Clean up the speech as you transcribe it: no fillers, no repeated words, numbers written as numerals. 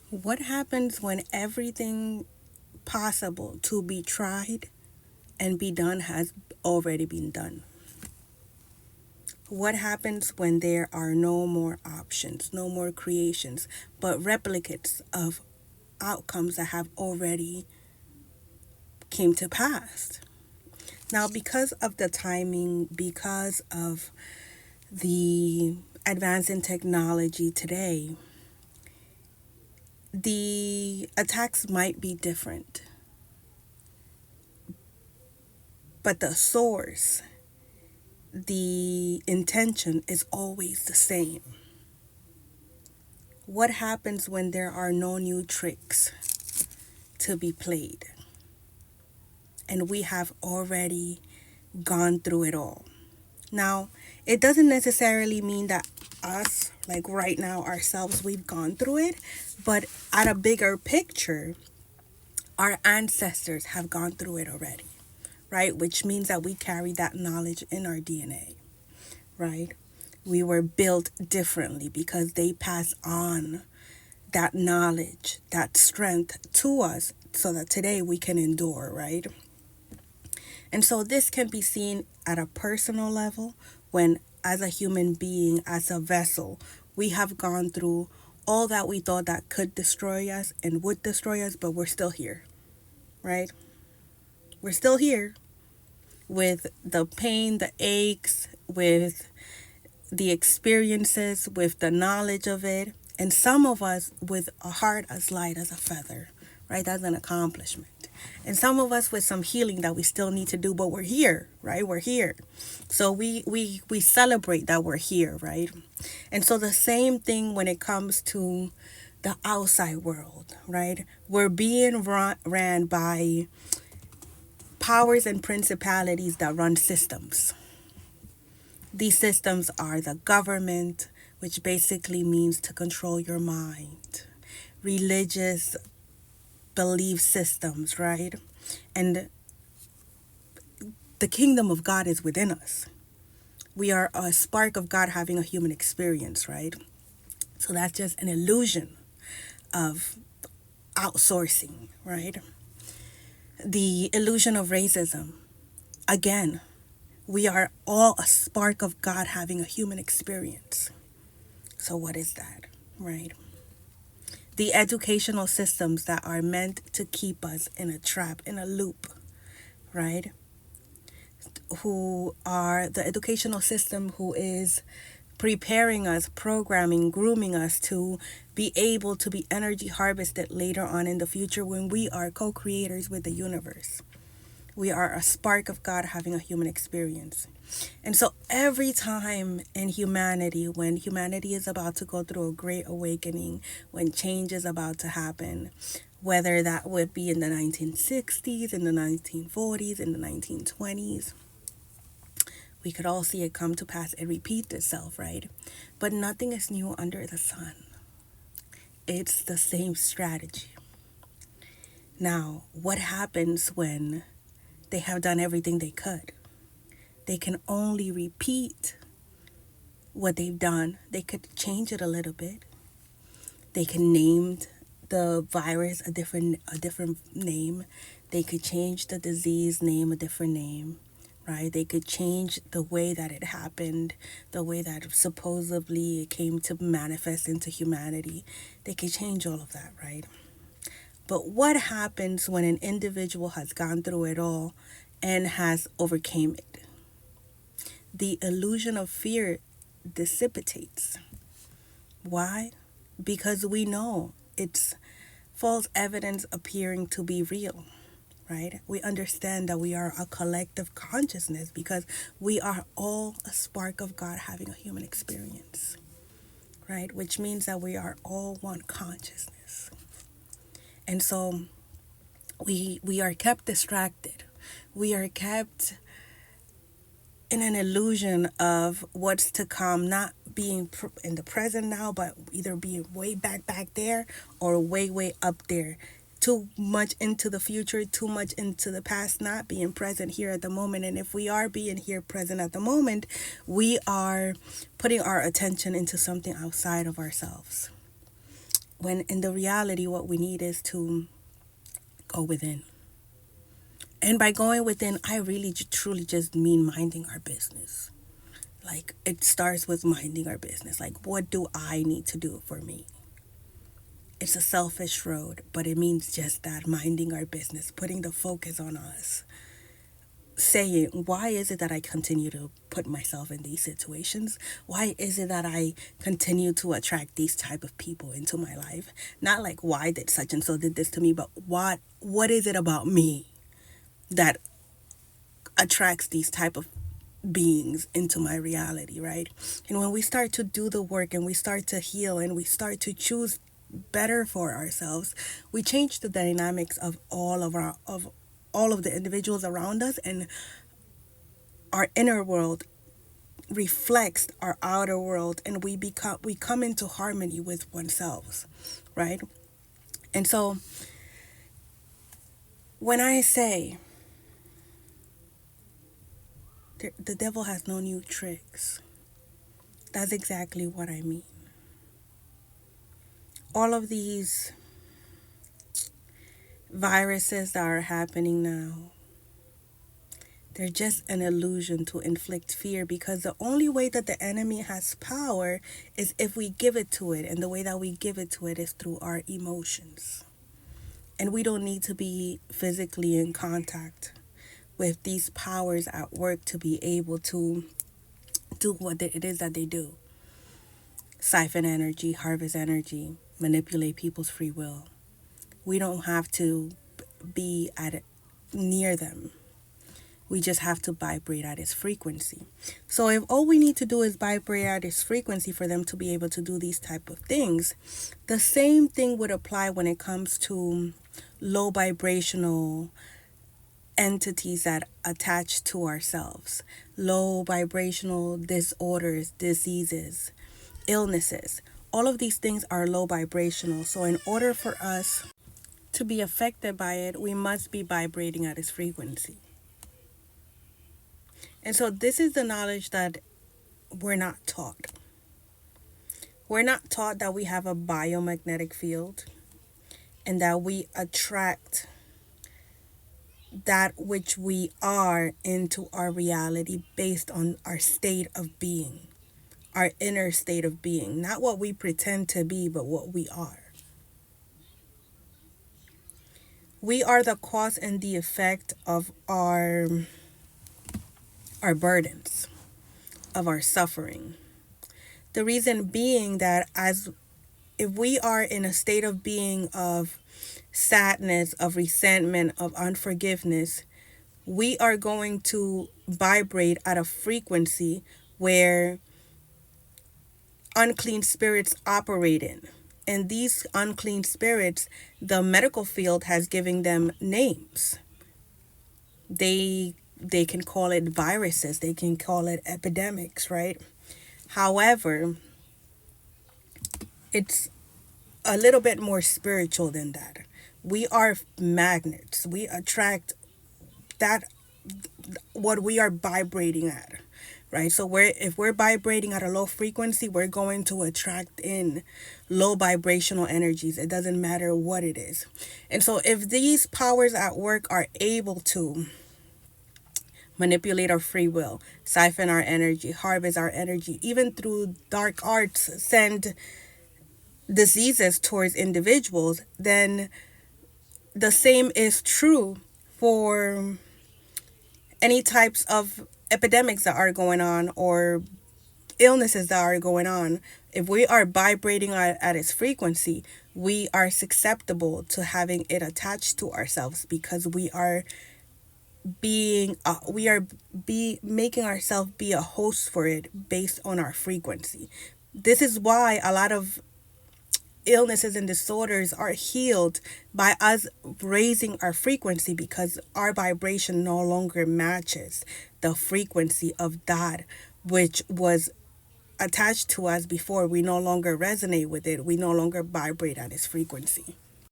What happens when everything possible to be tried and be done has already been done? What happens when there are no more options, no more creations, but replicates of outcomes that have already came to pass? Now, because of the timing, because of the advance in technology today, the attacks might be different, but the source, the intention is always the same. What happens when there are no new tricks to be played and we have already gone through it all? Now, it doesn't necessarily mean that us, like right now, ourselves, we've gone through it, but at a bigger picture, our ancestors have gone through it already, right? Which means that we carry that knowledge in our DNA, right? We were built differently because they pass on that knowledge, that strength to us so that today we can endure, right? And so this can be seen at a personal level when, as a human being, as a vessel, we have gone through all that we thought that could destroy us and would destroy us, but we're still here, right? We're still here with the pain, the aches, with the experiences, with the knowledge of it, and some of us with a heart as light as a feather, right? That's an accomplishment. And some of us with some healing that we still need to do, but we're here, right? We're here. So we celebrate that we're here, right? And so the same thing when it comes to the outside world, right? We're being ran by powers and principalities that run systems. These systems are the government, which basically means to control your mind, religious belief systems, right? And the kingdom of God is within us. We are a spark of God having a human experience, right? So that's just an illusion of outsourcing, right? The illusion of racism. Again, we are all a spark of God having a human experience. So, what is that, right? The educational systems that are meant to keep us in a trap, in a loop, right? Who are the educational system who is preparing us, programming, grooming us to be able to be energy harvested later on in the future when we are co creators with the universe. We are a spark of God having a human experience. And so every time in humanity, when humanity is about to go through a great awakening, when change is about to happen, whether that would be in the 1960s, in the 1940s, in the 1920s, we could all see it come to pass and repeat itself, right? But nothing is new under the sun. It's the same strategy. Now, what happens when they have done everything they could? They can only repeat what they've done. They could change it a little bit. They can name the virus a different name. They could change the disease name a different name, right? They could change the way that it happened, the way that supposedly it came to manifest into humanity. They could change all of that, right? But what happens when an individual has gone through it all and has overcame it? The illusion of fear dissipates. Why? Because we know it's false evidence appearing to be real, right? We understand that we are a collective consciousness because we are all a spark of God having a human experience, right? Which means that we are all one consciousness. And so we are kept distracted. We are kept in an illusion of what's to come, not being in the present now, but either being way back there or way up there. Too much into the future, too much into the past, not being present here at the moment. And if we are being here present at the moment, we are putting our attention into something outside of ourselves. when in the reality, what we need is to go within. And by going within, I really truly just mean minding our business. Like, it starts with minding our business. Like, what do I need to do for me? It's a selfish road, but it means just that, minding our business, putting the focus on us. Saying, why is it that I continue to put myself in these situations? Why is it that I continue to attract these type of people into my life? Not like, why did such and so did this to me, but what is it about me that attracts these type of beings into my reality, right? And when we start to do the work and we start to heal and we start to choose better for ourselves, we change the dynamics of all of the individuals around us, and our inner world reflects our outer world, and we come into harmony with oneself, right? And so when I say the devil has no new tricks, that's exactly what I mean. All of these viruses that are happening now, they're just an illusion to inflict fear, because the only way that the enemy has power is if we give it to it. And the way that we give it to it is through our emotions. And we don't need to be physically in contact with these powers at work to be able to do what it is that they do: siphon energy, harvest energy, manipulate people's free will. We don't have to be near them. We just have to vibrate at its frequency. So if all we need to do is vibrate at its frequency for them to be able to do these type of things, the same thing would apply when it comes to low vibrational entities that attach to ourselves. Low vibrational disorders, diseases, illnesses. All of these things are low vibrational. So in order for us to be affected by it, we must be vibrating at its frequency. And so this is the knowledge that we're not taught. We're not taught that we have a biomagnetic field and that we attract that which we are into our reality based on our state of being, our inner state of being, not what we pretend to be, but what we are. We are the cause and the effect of our burdens, of our suffering. The reason being that if we are in a state of being of sadness, of resentment, of unforgiveness, we are going to vibrate at a frequency where unclean spirits operate in. And these unclean spirits, the medical field has given them names. They can call it viruses, they can call it epidemics, right? However, it's a little bit more spiritual than that. We are magnets. We attract that what we are vibrating at, right? So if we're vibrating at a low frequency, we're going to attract in low vibrational energies. It doesn't matter what it is. And so if these powers at work are able to manipulate our free will, siphon our energy, harvest our energy, even through dark arts, send diseases towards individuals, then the same is true for any types of epidemics that are going on or illnesses that are going on. If we are vibrating at its frequency, we are susceptible to having it attached to ourselves, because we are making ourselves be a host for it based on our frequency. This is why a lot of illnesses and disorders are healed by us raising our frequency, because our vibration no longer matches the frequency of that which was attached to us before. We no longer resonate with it. We no longer vibrate at its frequency.